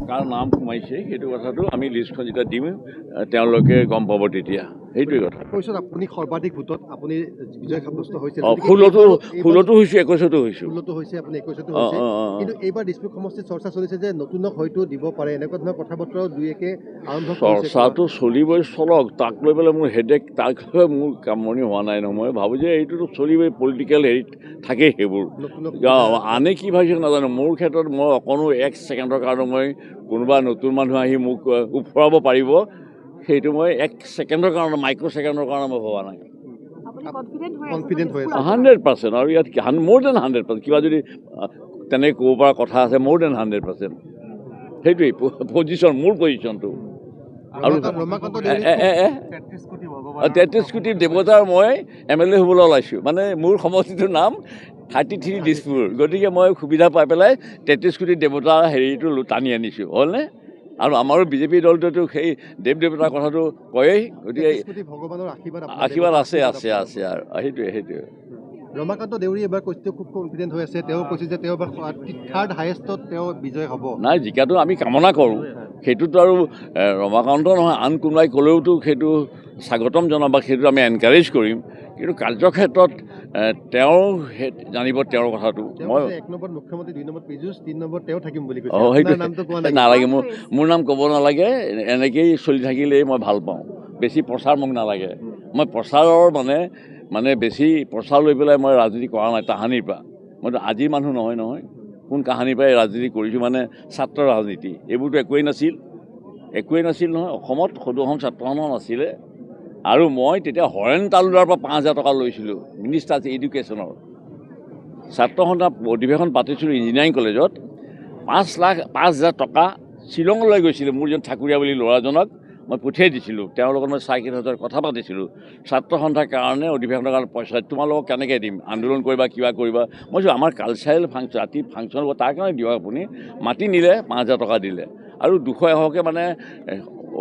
কাৰ নাম সোমাইছে সেইটো কথাটো আমি লিষ্টখন যেতিয়া দিম তেওঁলোকে গম পাব তেতিয়া সেইটোৱে কথা কৈছে আপুনি সৰ্বাধিক ভোটত আপুনি বিজয় সাব্যস্ত হৈছে 16টো হৈছে 21টো হৈছোঁ 16টো হৈছে আপুনি 21টো হৈছে কিন্তু এইবাৰ দিছপুৰ সমষ্টিত চৰ্চা চলিছে যে নতুনক হয়তো দিব পাৰে এনেকুৱা ধৰণৰ কথা বতৰাও দুই একে আৰম্ভ কৰিছে চৰ্চাটো চলিবই চলক তাক লৈ পেলাই মোৰ হেডেক তাক লৈ মোৰ কামনি হোৱা নাই নহয় মই ভাবোঁ যে এইটোতো চলিবই পলিটিকেল হেৰিত থাকেই সেইবোৰ আনে কি ভাবিছে নাজানো মোৰ ক্ষেত্ৰত মই অকণো 1 ছেকেণ্ডৰ কাৰণে মই কোনোবা নতুন মানুহ আহি মোক উফৰাব পাৰিব সেইটো মই 1 ছেকেণ্ডৰ কাৰণে মাইক্ৰ' ছেকেণ্ডৰ কাৰণে মই ভবা নাই 100% আৰু ইয়াত মোৰ দেন 100% কিবা যদি তেনেকৈ ক'ব পৰা কথা আছে মোৰ দেন 100% সেইটোৱেই পজিশ্যন মোৰ পজিশ্যনটো আৰু 33 কোটি দেৱতাৰ মই MLA হ'বলৈ ওলাইছোঁ মানে মোৰ সমষ্টিটোৰ নাম 33 দিছপুৰ গতিকে মই সুবিধা পাই পেলাই 33 কোটি দেৱতাৰ হেৰিটো টানি আনিছোঁ হ'লনে আৰু আমাৰো বিজেপি দলটোতো সেই দেৱ দেৱতাৰ কথাটো কয়েই গতিকে ভগৱানৰ আশীৰ্বাদ আছে আৰু সেইটোৱে ৰমাকান্ত দেউৰী এবাৰ কৈছে খুব কনফিডেণ্ট হৈ আছে তেওঁ কৈছে যে তেওঁ এবাৰ 3rd হাইয়েষ্টত তেওঁ বিজয় হ'ব নাই জিকাটো আমি কামনা কৰোঁ সেইটোতো আৰু ৰমাকান্ত নহয় আন কোনোবাই ক'লেওতো সেইটো স্বাগতম জনাব বা সেইটো আমি এনকাৰেজ কৰিম কিন্তু কাৰ্যক্ষেত্ৰত তেওঁ জানিব তেওঁৰ কথাটো মই 1 নম্বৰ মুখ্যমন্ত্ৰী 2 নম্বৰ পীযুষ 3 নম্বৰ তেওঁ থাকিম বুলি কৈছে সেইটো নামটো কোৱা নালাগে মোৰ নাম ক'ব নালাগে এনেকেই চলি থাকিলেই মই ভাল পাওঁ বেছি প্ৰচাৰ মোক নালাগে মই প্ৰচাৰৰ মানে বেছি প্ৰচাৰ লৈ পেলাই মই ৰাজনীতি কৰা নাই তাহানিৰ পৰা মইতো আজিৰ মানুহ নহয় কোন কাহানিৰ পৰাই ৰাজনীতি কৰিছোঁ মানে ছাত্ৰ ৰাজনীতি এইবোৰতো একোৱেই নাছিল নহয় অসমত সদৌ অসম ছাত্ৰ সন্থা নাছিলে আৰু মই তেতিয়া হৰেণ তালুকদাৰৰ পৰা 5,000 টকা লৈছিলোঁ মিনিষ্টাৰ এডুকেশ্যনৰ ছাত্ৰ সন্থা অধিৱেশন পাতিছিলোঁ ইঞ্জিনিয়াৰিং কলেজত 5,05,000 টকা শ্বিলঙলৈ গৈছিলোঁ মোৰ যেন ঠাকুৰীয়া বুলি ল'ৰাজনক মই পঠিয়াই দিছিলোঁ তেওঁৰ লগত মই চাইকেল কথা পাতিছিলোঁ ছাত্ৰ সন্থাৰ কাৰণে অধিৱেশনৰ কাৰণে পইচা তোমালোকক কেনেকৈ দিম আন্দোলন কৰিবা কিবা কৰিবা মই আমাৰ কালচাৰেল ফাংচন ৰাতি ফাংচন হ'ব তাৰ কাৰণে দিয়ক আপুনি মাতি নিলে 5,000 টকা দিলে আৰু 200 মানে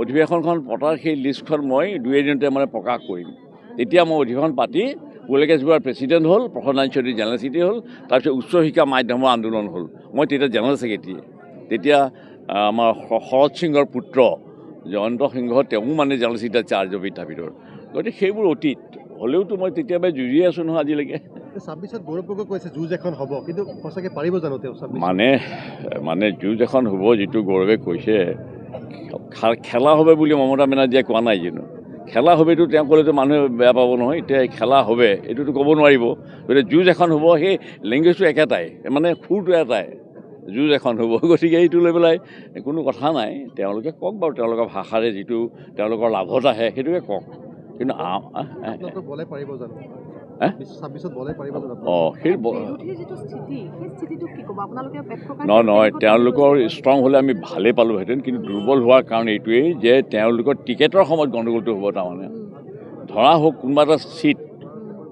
অধিৱেশনখন পতাৰ সেই লিষ্টখন মই 2 এদিনতে মানে প্ৰকাশ কৰিম তেতিয়া মই অধিৱেশন পাতি পুলেকেশ বৰুৱাৰ প্ৰেছিডেণ্ট হ'ল প্ৰসন্নাৰায়ণ চৌধুৰী জেনেৰেল ছেক্ৰেটাৰী হ'ল তাৰপিছত উচ্চ শিক্ষা মাধ্যমৰ আন্দোলন হ'ল মই তেতিয়া জেনেৰেল ছেক্ৰেটাৰী তেতিয়া আমাৰ শৰৎ সিঙৰ পুত্ৰ জয়ন্ত সিংহ তেওঁ মানে জেনেৰেল ছেক্ৰেটাৰী চাৰ্জ অফ বিদ্যাপীঠৰ গতিকে সেইবোৰ অতীত হ'লেওতো মই তেতিয়াবা যুঁজি আছোঁ নহয় আজিলৈকে 26ত গৌৰৱ গগৈ কৈছে যুঁজ এখন হ'ব কিন্তু সঁচাকৈ পাৰিব জানো তেওঁ মানে যুঁজ এখন হ'ব যিটো গৌৰৱে কৈছে খেলা হবে বুলি মমতা বেনাৰ্জীয়ে কোৱা নাই জানো খেলা হবেতো তেওঁ ক'লেতো মানুহে বেয়া পাব নহয় এতিয়া খেলা হবে এইটোতো ক'ব নোৱাৰিব গতিকে যুঁজ এখন হ'ব সেই লেংগুৱেজটো একেটাই মানে সুৰটো এটাই যুঁজ এখন হ'ব গতিকে এইটো লৈ পেলাই কোনো কথা নাই তেওঁলোকে কওক বাৰু তেওঁলোকৰ ভাষাৰে যিটো তেওঁলোকৰ লাভত আহে সেইটোকে কওক কিন্তু নহয় তেওঁলোকৰ ষ্ট্ৰং হ'লে আমি ভালেই পালোঁহেঁতেন কিন্তু দুৰ্বল হোৱাৰ কাৰণ এইটোৱেই যে তেওঁলোকৰ টিকেটৰ সময়ত গণ্ডগোলটো হ'ব তাৰমানে ধৰা হওক কোনোবা এটা ছিট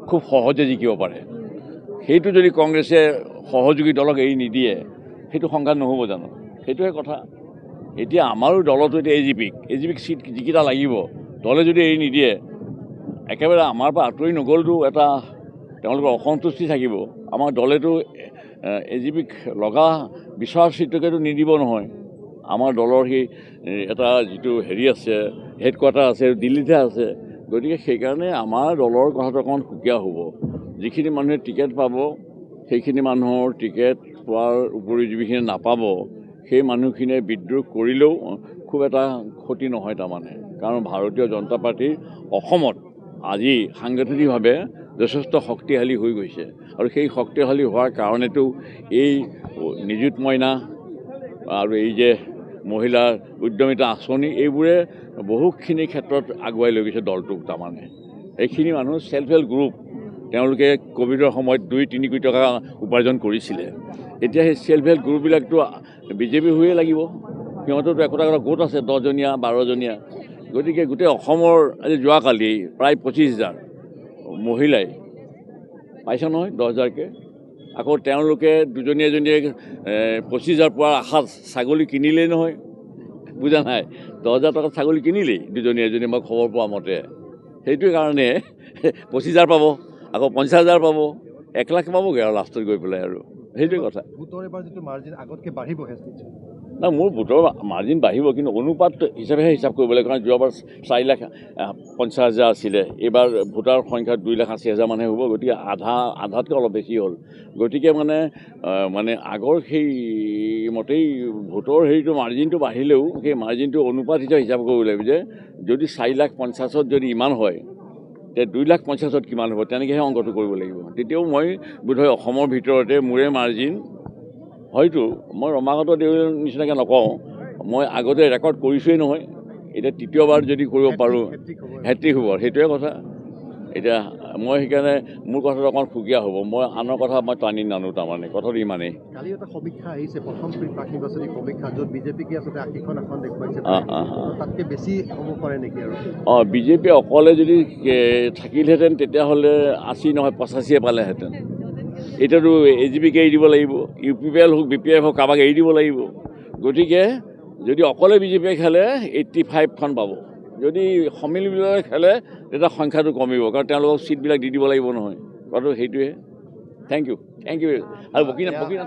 খুব সহজে জিকিব পাৰে সেইটো যদি কংগ্ৰেছে সহযোগী দলক এৰি নিদিয়ে সেইটো সংঘাত নহ'ব জানো সেইটোৱে কথা এতিয়া আমাৰো দলতো এতিয়া এজিপিক ছিট যিকেইটা লাগিব দলে যদি এৰি নিদিয়ে একেবাৰে আমাৰ পৰা আঁতৰি নগ'লতো এটা তেওঁলোকৰ অসন্তুষ্টি থাকিব আমাৰ দলেতো এজিপিক লগা বিচৰা ছিটটোকেতো নিদিব নহয় আমাৰ দলৰ সেই এটা যিটো হেৰি আছে হেডকোৱাৰ্টাৰ আছে দিল্লীতে আছে গতিকে সেইকাৰণে আমাৰ দলৰ কথাটো অকণমান সুকীয়া হ'ব যিখিনি মানুহে টিকেট পাব সেইখিনি মানুহৰ টিকেট পোৱাৰ উপৰিও যিখিনি নাপাব সেই মানুহখিনিয়ে বিদ্ৰোহ কৰিলেও খুব এটা ক্ষতি নহয় তাৰমানে কাৰণ ভাৰতীয় জনতা পাৰ্টীৰ অসমত আজি সাংগঠনিকভাৱে যথেষ্ট শক্তিশালী হৈ গৈছে আৰু সেই শক্তিশালী হোৱাৰ কাৰণেতো এই নিযুত মইনা আৰু এই যে মহিলাৰ উদ্যমিতা আঁচনি এইবোৰে বহুখিনি ক্ষেত্ৰত আগুৱাই লৈ গৈছে দলটোক তাৰমানে এইখিনি মানুহ ছেল্ফ হেল্প গ্ৰুপ তেওঁলোকে ক'ভিডৰ সময়ত 2-3 কোটি টকা উপাৰ্জন কৰিছিলে এতিয়া সেই ছেল্ফ হেল্প গ্ৰুপবিলাকতো বিজেপি হৈয়ে লাগিব সিহঁতৰতো একোটা গোট আছে 10জনীয়া 12জনীয়া গতিকে গোটেই অসমৰ আজি যোৱাকালি প্ৰায় 25,000 মহিলাই পাইছে নহয় 10,000কৈ আকৌ তেওঁলোকে দুজনীয়া এজনীয়ে 25,000 পোৱাৰ আশাত ছাগলী কিনিলেই নহয় বুজা নাই 10,000 টকাত ছাগলী কিনিলেই দুজনীয়া এজনী মই খবৰ পোৱা মতে সেইটোৱে কাৰণে 25,000 পাব আকৌ 50,000 পাব 1 লাখ পাবগৈ আৰু লাষ্টত গৈ পেলাই আৰু সেইটোৱে কথা গোটৰ এবাৰ যিটো মাৰ্জিন আগতকৈ বাঢ়িবহে না মোৰ ভোটৰ মাৰ্জিন বাঢ়িব, কিন্তু অনুপাত হিচাপেহে হিচাপ কৰিব লাগে। কাৰণ যোৱাবাৰ 4,50,000 আছিলে, এইবাৰ ভোটাৰ সংখ্যা 2,80,000 মানহে হ'ব। গতিকে আধাতকৈ অলপ বেছি হ'ল। গতিকে মানে আগৰ সেই মতেই ভোটৰ হেৰিটো মাৰ্জিনটো বাঢ়িলেও সেই মাৰ্জিনটো অনুপাত হিচাপে হিচাপ কৰিব লাগিব যে যদি 4,50,000 যদি ইমান হয়, তে 2,50,000 কিমান হ'ব, তেনেকৈহে অংকটো কৰিব লাগিব। তেতিয়াও মই বোধহয় অসমৰ ভিতৰতে মোৰে মাৰ্জিন, হয়তো মই ৰমাকান্ত দেউৰীৰ নিচিনাকৈ নকওঁ, মই আগতে ৰেকৰ্ড কৰিছোঁৱেই নহয়, এতিয়া তৃতীয়বাৰ যদি কৰিব পাৰোঁ হেট্ৰিক হ'ব, সেইটোৱে কথা। এতিয়া মই সেইকাৰণে মোৰ কথাটো অকণমান সুকীয়া হ'ব, মই আনৰ কথা মই টানি নানো, তাৰমানে কথাটো ইমানেই। কালি এটা সমীক্ষা আহিছে, প্ৰথম প্ৰাক নিৰ্বাচনী সমীক্ষা, য'ত বিজেপিকে আচলতে 80খন আসন দেখুৱাইছে, তাতকৈ বেছি হ'ব পাৰে নেকি? আৰু বিজেপি অকলে যদি থাকিলহেঁতেন তেতিয়াহ'লে 80 নহয় 85 পালেহেঁতেন। এতিয়াতো AGPকে এৰি দিব লাগিব, UPPL হওক BPF হওক কাৰোবাক এৰি দিব লাগিব। গতিকে যদি অকলে বিজেপিয়ে খেলে 85খন পাব, যদি সমিলমিলৰে খেলে তেতিয়া সংখ্যাটো কমিব, কাৰণ তেওঁলোকক চিটবিলাক দি দিব লাগিব নহয়। কথাটো সেইটোৱে। থেংক ইউ আৰু বকি নাথাকিব।